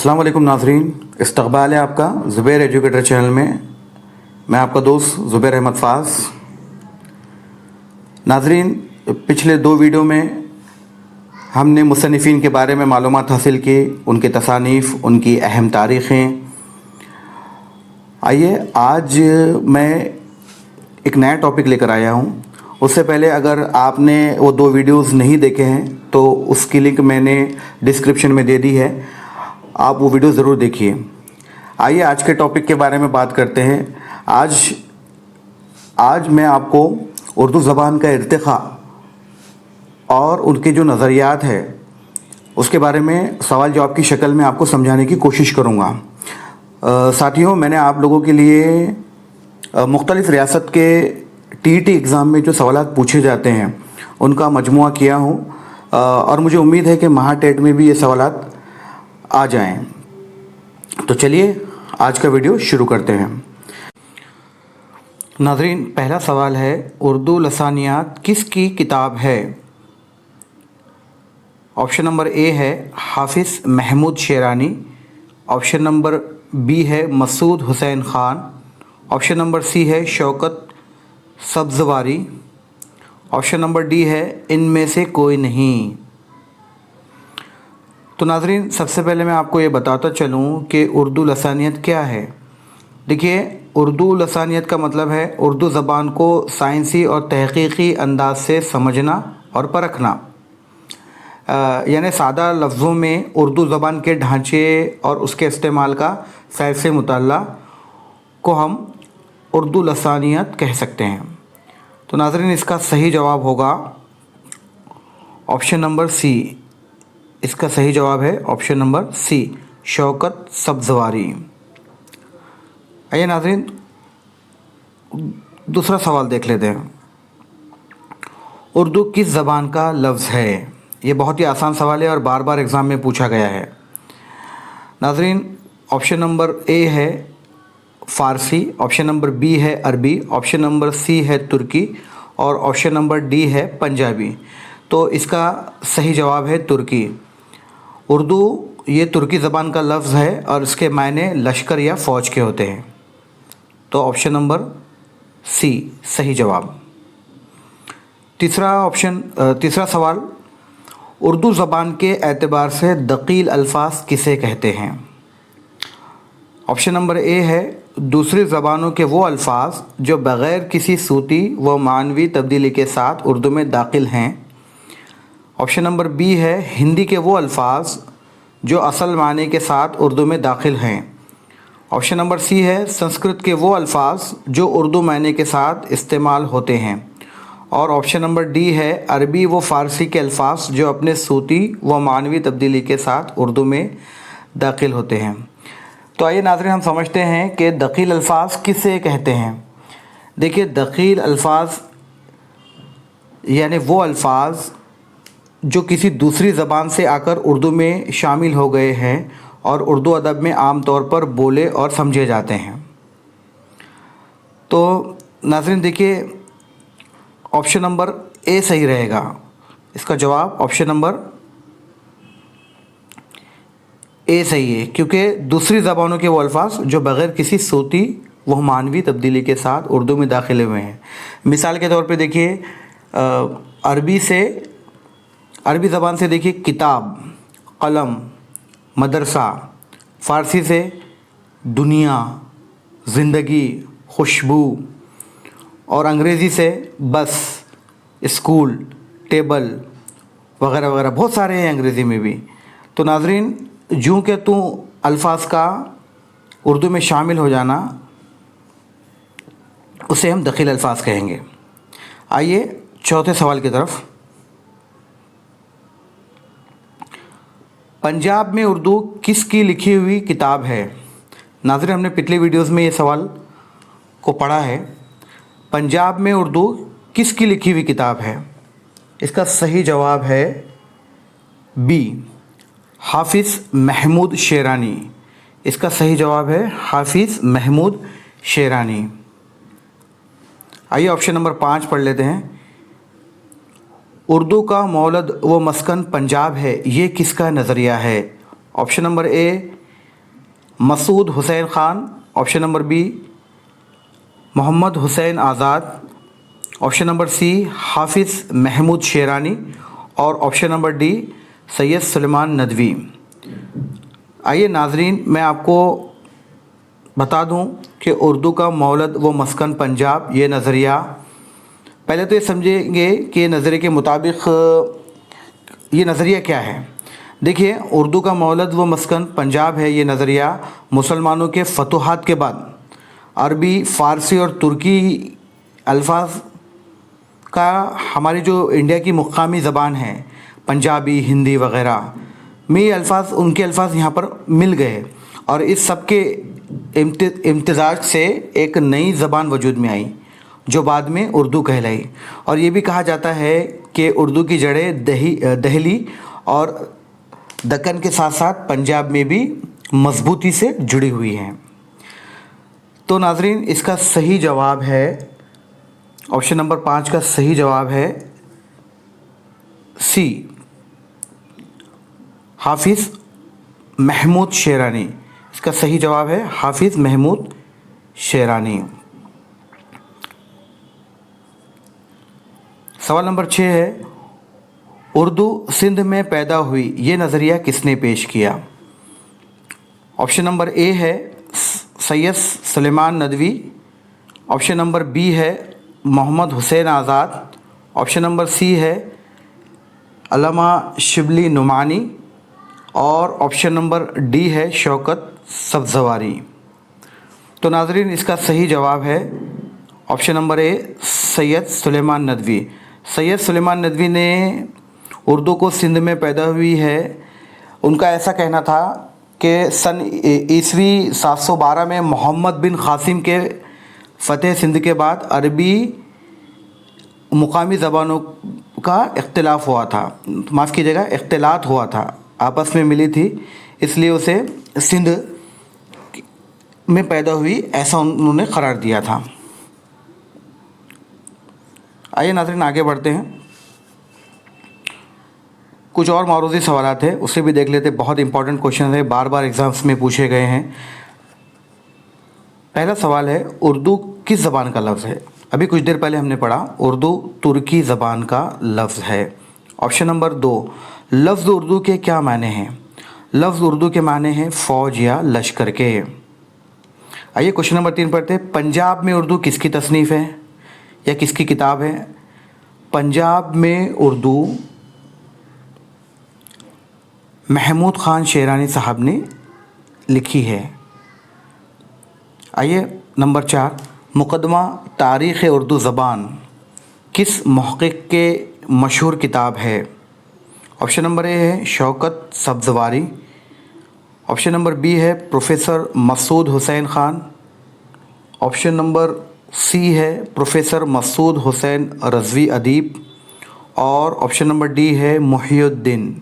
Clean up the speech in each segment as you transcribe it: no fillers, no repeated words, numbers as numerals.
अस्सलाम वालेकुम नाज़रीन, इस्तक़बाल है आपका ज़ुबैर एजुकेटर चैनल में। मैं आपका दोस्त ज़ुबैर अहमद फ़ाज़। नाज़रीन, पिछले 2 वीडियो में हमने मुसन्निफ़ीन के बारे में मालूमात हासिल की, उनके तसानीफ़, उनकी अहम तारीख़ें। आइए आज मैं एक नया टॉपिक लेकर आया हूँ। उससे पहले अगर आपने वो 2 वीडियोस नहीं देखे हैं तो उसकी लिंक मैंने डिस्क्रिप्शन में दे दी है, आप वो वीडियो ज़रूर देखिए। आइए आज के टॉपिक के बारे में बात करते हैं। आज मैं आपको उर्दू ज़बान का इर्तिक़ा और उनके जो नज़रियात है उसके बारे में सवाल जवाब की शक्ल में आपको समझाने की कोशिश करूँगा। साथियों, मैंने आप लोगों के लिए मुख्तलिफ़ रियासत के TET एग्ज़ाम में जो सवालात पूछे जाते हैं उनका मजमुआ किया हूँ और मुझे उम्मीद है कि महाटेट में भी ये सवालात आ जाएं। तो चलिए आज का वीडियो शुरू करते हैं। नाज़रीन, पहला सवाल है, उर्दू लसानियात किसकी किताब है? ऑप्शन नंबर ए है Hafiz Mahmood Sherani, option number B है Masood Hussain Khan, option number C है Shaukat Sabzwari, option number D है इनमें से कोई नहीं। तो नाज़रीन, सबसे पहले मैं आपको ये बताता चलूँ कि उर्दू लसानियत क्या है। देखिए, उर्दू लसानियत का मतलब है उर्दू ज़बान को साइंसी और तहक़ीक़ी अंदाज से समझना और परखना। यानी सादा लफ्ज़ों में उर्दू ज़बान के ढांचे और उसके इस्तेमाल का फ़ैज़ से मुताल्ला को हम उर्दू लसानियत कह सकते हैं। तो नाज़रीन, इसका सही जवाब होगा ऑप्शन नंबर सी। इसका सही जवाब है ऑप्शन नंबर सी, शौकत सब्ज़वारी। आइए नाज़रीन, दूसरा सवाल देख लेते हैं। उर्दू किस ज़बान का लफ्ज़ है? ये बहुत ही आसान सवाल है और बार बार एग्ज़ाम में पूछा गया है। नाज़रीन, ऑप्शन नंबर ए है फ़ारसी, ऑप्शन नंबर बी है अरबी, ऑप्शन नंबर सी है तुर्की और ऑप्शन नंबर डी है पंजाबी। तो इसका सही जवाब है तुर्की। उर्दू ये तुर्की ज़बान का लफ्ज़ है और इसके मायने लश्कर या फ़ौज के होते हैं। तो ऑप्शन नंबर सी सही जवाब। तीसरा सवाल, उर्दू ज़बान के एतबार से दकील अल्फाज किसे कहते हैं? ऑप्शन नंबर ए है दूसरी ज़बानों के वो अल्फाज जो बग़ैर किसी सूती व मानवी तब्दीली के साथ उर्दू में दाखिल हैं। ऑप्शन नंबर बी है हिंदी के वो अल्फाज जो असल माने के साथ उर्दू में दाखिल हैं। ऑप्शन नंबर सी है संस्कृत के वो अल्फाज जो उर्दू माने के साथ इस्तेमाल होते हैं। और ऑप्शन नंबर डी है अरबी व फ़ारसी के अल्फाज जो अपने सूती व मानवी तब्दीली के साथ उर्दू में दाखिल होते हैं। तो आइए नाज़रीन, हम समझते हैं कि दकील अल्फाज किसे कहते हैं। देखिए, दकील अल्फाज यानी वो अल्फाज जो किसी दूसरी ज़बान से आकर उर्दू में शामिल हो गए हैं और उर्दू अदब में आम तौर पर बोले और समझे जाते हैं। तो नाज़रीन देखिए, ऑप्शन नंबर ए सही रहेगा। इसका जवाब ऑप्शन नंबर ए सही है, क्योंकि दूसरी ज़बानों के वो अल्फाज जो बग़ैर किसी सूती व मानवी तब्दीली के साथ उर्दू में दाखिल हुए हैं। मिसाल के तौर पे देखिए, अरबी ज़बान से देखिए किताब, कलम, मदरसा, फ़ारसी से दुनिया, ज़िंदगी, खुशबू और अंग्रेज़ी से बस, स्कूल, टेबल वगैरह वगैरह बहुत सारे हैं अंग्रेज़ी में भी। तो नाज़रीन, यूँ के तू अल्फाज का उर्दू में शामिल हो जाना, उसे हम दखील अल्फाज कहेंगे। आइए चौथे सवाल की तरफ। पंजाब में उर्दू किसकी लिखी हुई किताब है? नाज़रीन, हमने पिछले वीडियोस में ये सवाल को पढ़ा है। पंजाब में उर्दू किसकी लिखी हुई किताब है? इसका सही जवाब है बी, हाफिज़ महमूद शेरानी। इसका सही जवाब है हाफिज़ महमूद शेरानी। आइए ऑप्शन नंबर 5 पढ़ लेते हैं। उर्दू का मौलद व मस्कन पंजाब है, ये किसका नज़रिया है? Option number A Masood Hussain Khan, option number B Mohammad Hussain Azad, option number C Hafiz Mahmood Sherani, اور option number D Syed Sulaiman Nadvi. آئیے ناظرین, میں آپ کو بتا دوں کہ اردو کا مولد و مسکن پنجاب یہ نظریہ, پہلے تو یہ سمجھیں گے کہ نظریے کے مطابق یہ نظریہ کیا ہے. دیکھیے, اردو کا مولد و مسکن پنجاب ہے. یہ نظریہ مسلمانوں کے فتوحات کے بعد عربی, فارسی اور ترکی الفاظ کا ہماری جو انڈیا کی مقامی زبان ہے پنجابی, ہندی وغیرہ میں یہ الفاظ, ان کے الفاظ یہاں پر مل گئے اور اس سب کے امتزاج سے ایک نئی زبان وجود میں آئی جو بعد میں اردو کہلائی. اور یہ بھی کہا جاتا ہے کہ اردو کی جڑیں دہلی اور دکن کے ساتھ ساتھ پنجاب میں بھی مضبوطی سے جڑی ہوئی ہیں. تو ناظرین, اس کا صحیح جواب ہے آپشن نمبر 5 کا صحیح جواب ہے سی, حافظ محمود شیرانی. اس کا صحیح جواب ہے حافظ محمود شیرانی. سوال نمبر 6 ہے, اردو سندھ میں پیدا ہوئی یہ نظریہ کس نے پیش کیا؟ آپشن نمبر اے ہے سید Sulaiman Nadwi, option number be ہے محمد حسین آزاد, آپشن نمبر سی ہے علامہ شبلی نعمانی, اور آپشن نمبر ڈی ہے شوکت سبزواری. تو ناظرین, اس کا صحیح جواب ہے آپشن نمبر اے سید سلیمان ندوی. سید سلیمان ندوی نے اردو کو سندھ میں پیدا ہوئی ہے. ان کا ایسا کہنا تھا کہ سن عیسوی 712 میں محمد بن قاسم کے فتح سندھ کے بعد عربی مقامی زبانوں کا اختلاف ہوا تھا, معاف کیجیے گا اختلاط ہوا تھا, آپس میں ملی تھی, اس لیے اسے سندھ میں پیدا ہوئی ایسا انہوں نے قرار دیا تھا. آئیے ناظرین آگے بڑھتے ہیں. کچھ اور معروضی سوالات ہیں, اسے بھی دیکھ لیتے. بہت امپورٹنٹ کوشچن ہے, بار بار ایگزامس میں پوچھے گئے ہیں. پہلا سوال ہے, اردو کس زبان کا لفظ ہے؟ ابھی کچھ دیر پہلے ہم نے پڑھا اردو ترکی زبان کا لفظ ہے. آپشن نمبر 2, لفظ اردو کے کیا معنی ہیں؟ لفظ اردو کے معنی ہیں فوج یا لشکر کے. آئیے کوشچن نمبر 3 پڑھتے. پنجاب میں اردو کس کی تصنیف ہے یا کس کی کتاب ہے؟ پنجاب میں اردو محمود خان شیرانی صاحب نے لکھی ہے. آئیے نمبر 4, مقدمہ تاریخ اردو زبان کس محقق کے مشہور کتاب ہے؟ آپشن نمبر اے ہے شوکت سبزواری, آپشن نمبر بی ہے پروفیسر مسعود حسین خان, آپشن نمبر سی ہے پروفیسر مسعود حسین رضوی ادیب, اور آپشن نمبر ڈی ہے محی الدین.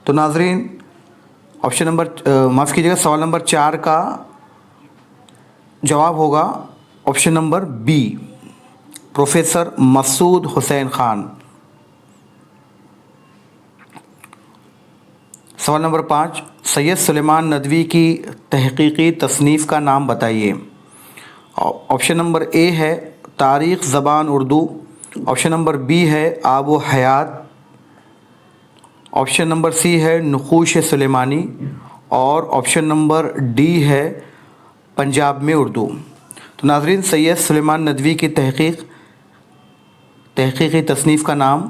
تو ناظرین آپشن نمبر معاف کیجیے گا سوال نمبر 4 کا جواب ہوگا آپشن نمبر بی, پروفیسر مسعود حسین خان. سوال نمبر 5, سید سلیمان ندوی کی تحقیقی تصنیف کا نام بتائیے. آپشن نمبر اے ہے تاریخ زبان اردو, آپشن نمبر بی ہے آب و حیات, آپشن نمبر سی ہے نقوش سلیمانی, اور آپشن نمبر ڈی ہے پنجاب میں اردو. تو ناظرین سید سلیمان ندوی کی تحقیقی تصنیف کا نام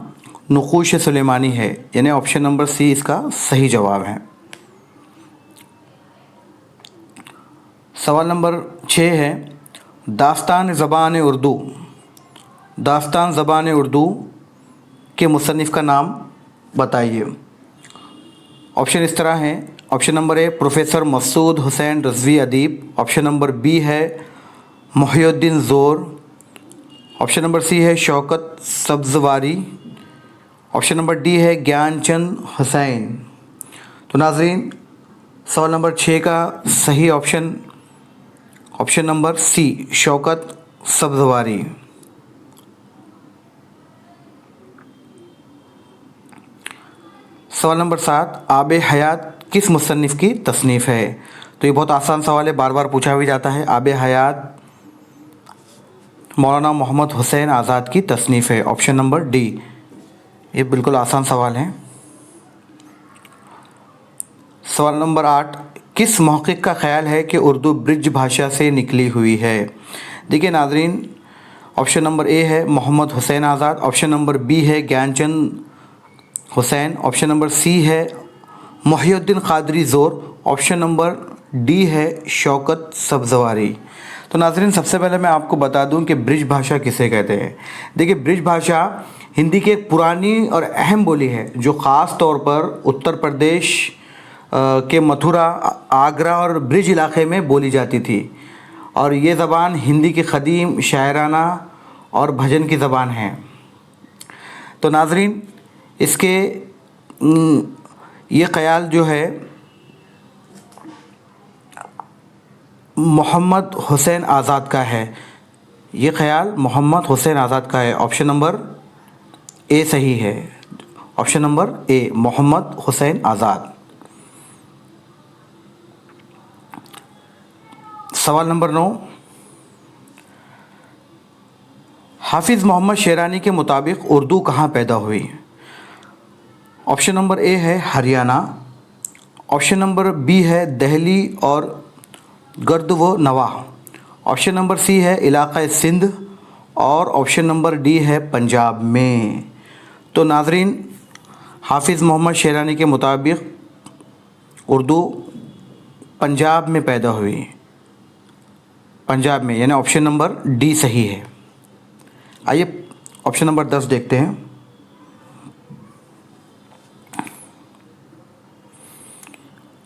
نقوش سلیمانی ہے, یعنی آپشن نمبر سی اس کا صحیح جواب ہے. سوال نمبر 6 ہے, داستان زبان اردو, داستان زبان اردو کے مصنف کا نام بتائیے. آپشن اس طرح ہیں. آپشن نمبر اے پروفیسر مسعود حسین رضوی ادیب, آپشن نمبر بی ہے محی الدین زور, آپشن نمبر سی ہے شوکت سبزواری, آپشن نمبر ڈی ہے گیان چند حسین. تو ناظرین سوال نمبر 6 کا صحیح آپشن نمبر سی شوکت سبزواری. سوال نمبر 7, آب حیات کس مصنف کی تصنیف ہے؟ तो ये बहुत आसान सवाल है, बार बार पूछा भी जाता है। आब हयात मौलाना मोहम्मद हुसैन आज़ाद की तसनीफ़ है। ऑप्शन नंबर डी, ये बिल्कुल आसान सवाल है। सवाल नंबर 8, किस महक़िक़ का ख़्याल है कि उर्दू ब्रिज भाषा से निकली हुई है? देखिए नाज़रीन, ऑप्शन नंबर ए है Mohammad Hussain Azad, option number B है Gyanchand Hussain, option number C है मुहिउद्दीन क़ादरी ज़ोर, ऑप्शन नंबर डी है शौकत सब्ज़वारी। तो नाज़रीन, सबसे पहले मैं आपको बता दूं कि ब्रिज भाषा किसे कहते हैं। देखिए, ब्रिज भाषा हिंदी की एक पुरानी और अहम बोली है जो ख़ास तौर पर उत्तर प्रदेश के मथुरा, आगरा और ब्रिज इलाके में बोली जाती थी, और ये ज़बान हिंदी की क़दीम शायराना और भजन की ज़बान है। तो नाज़रीन, इसके ये ख़याल जो है मोहम्मद हुसैन आज़ाद का है, ये ख़याल मोहम्मद हुसैन आज़ाद का है। ऑप्शन नंबर ए सही है, option number A Mohammad Hussain Azad. सवाल नंबर 9, हाफिज़ मोहम्मद शेरानी के मुताबिक उर्दू कहाँ पैदा हुई? ऑप्शन नंबर ए है हरियाणा, ऑप्शन नंबर बी है दिल्ली और गर्द व नवाह, ऑप्शन नंबर सी है इलाक़ा सिंध, और ऑप्शन नंबर डी है पंजाब में। तो नाज़रीन, हाफिज़ मोहम्मद शेरानी के मुताबिक उर्दू पंजाब में पैदा हुई, पंजाब में, यानी ऑप्शन नंबर डी सही है। आइए ऑप्शन नंबर 10 देखते हैं।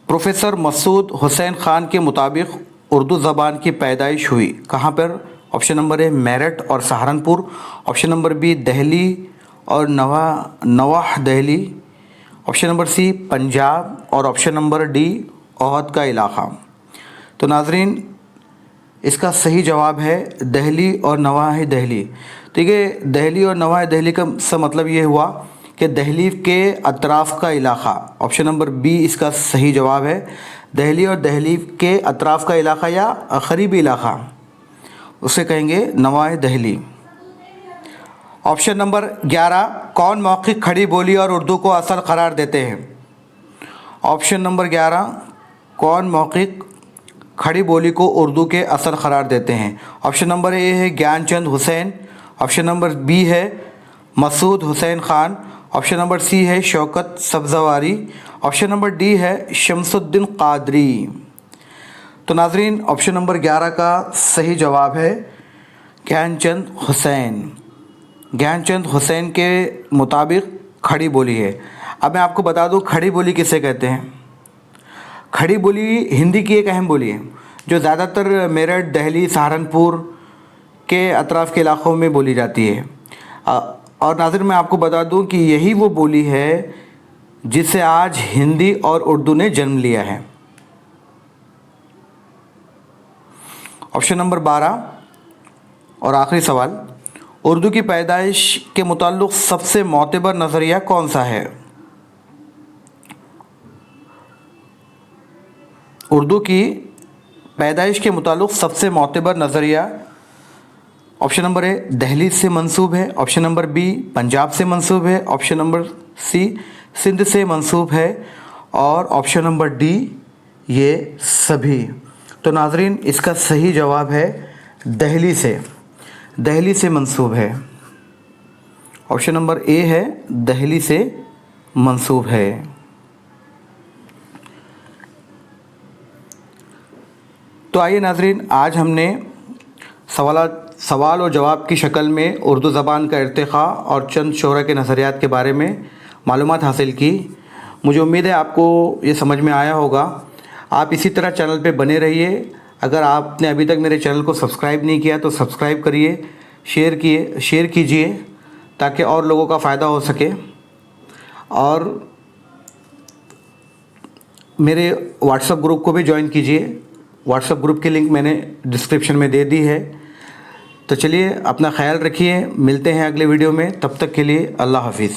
प्रोफेसर मसूद हुसैन ख़ान के मुताबिक उर्दू ज़बान की पैदाइश हुई कहाँ पर? ऑप्शन नंबर ए मेरठ और Saharanpur, option number B Delhi और नवाह Delhi, option number C Punjab, और ऑप्शन नंबर डी ओहद का इलाक़ा। तो नाज़रीन, इसका सही जवाब है दिल्ली और नवाह दिल्ली। ठीक है, दिल्ली और नवाह दिल्ली का मतलब ये हुआ कि दिल्ली के अतराफ़ का इलाक़ा। ऑप्शन नंबर बी इसका सही जवाब है, दिल्ली और दिल्ली के अतराफ़ का इलाक़ा या क़रीबी इलाक़ा, उसे कहेंगे नवाह दिल्ली। ऑप्शन नंबर 11, कौन मौखिक खड़ी बोली और उर्दू को असल करार देते हैं? ऑप्शन नंबर 11, कौन मौखिक खड़ी बोली को उर्दू के असल करार देते हैं? ऑप्शन नंबर ए है Gyanchand Hussain, option number B है Masood Hussain Khan, option number C है Shaukat Sabzwari, option number D है शमसुद्दीन क़ादरी। तो नाज़रीन, ऑप्शन नंबर 11 का सही जवाब है ज्ञानचंद हुसैन। ज्ञानचंद हुसैन के मुताबिक खड़ी बोली है। अब मैं आपको बता दूं खड़ी बोली किसे कहते हैं। खड़ी बोली हिंदी की एक अहम बोली है जो ज़्यादातर मेरठ, दिल्ली, सहारनपुर के अतराफ़ के इलाक़ों में बोली जाती है। और नाज़रीन, मैं आपको बता दूं कि यही वो बोली है जिसे आज हिंदी और उर्दू ने जन्म लिया है। ऑप्शन नंबर 12 और आखिरी सवाल, उर्दू की पैदाइश के मुताल्लिक़ सबसे मोतबर नज़रिया कौन सा है? उर्दू की पैदाइश के मुताल्लिक़ सबसे मोतबर नज़रिया, ऑप्शन नंबर ए दिल्ली से मंसूब है, ऑप्शन नंबर बी पंजाब से मंसूब है, ऑप्शन नंबर सी सिंध से मंसूब है, और ऑप्शन नंबर डी ये सभी। तो नाज़रीन, इसका सही जवाब है दिल्ली से मंसूब है। ऑप्शन नंबर ए है दिल्ली से मंसूब है। तो आइए नाज़रीन, आज हमने सवाल और जवाब की शक्ल में उर्दू ज़बान का इर्तिक़ा और चंद शोरा के नज़रियात के बारे में मालूमात हासिल की। मुझे उम्मीद है आपको ये समझ में आया होगा। आप इसी तरह चैनल पे बने रहिए। अगर आपने अभी तक मेरे चैनल को सब्सक्राइब नहीं किया तो सब्सक्राइब करिए, शेयर कीजिए ताकि और लोगों का फ़ायदा हो सके। और मेरे व्हाट्सएप ग्रुप को भी ज्वाइन कीजिए। व्हाट्सएप ग्रुप की लिंक मैंने डिस्क्रिप्शन में दे दी है। तो चलिए, अपना ख्याल रखिए, मिलते हैं अगले वीडियो में। तब तक के लिए अल्लाह हाफिज़।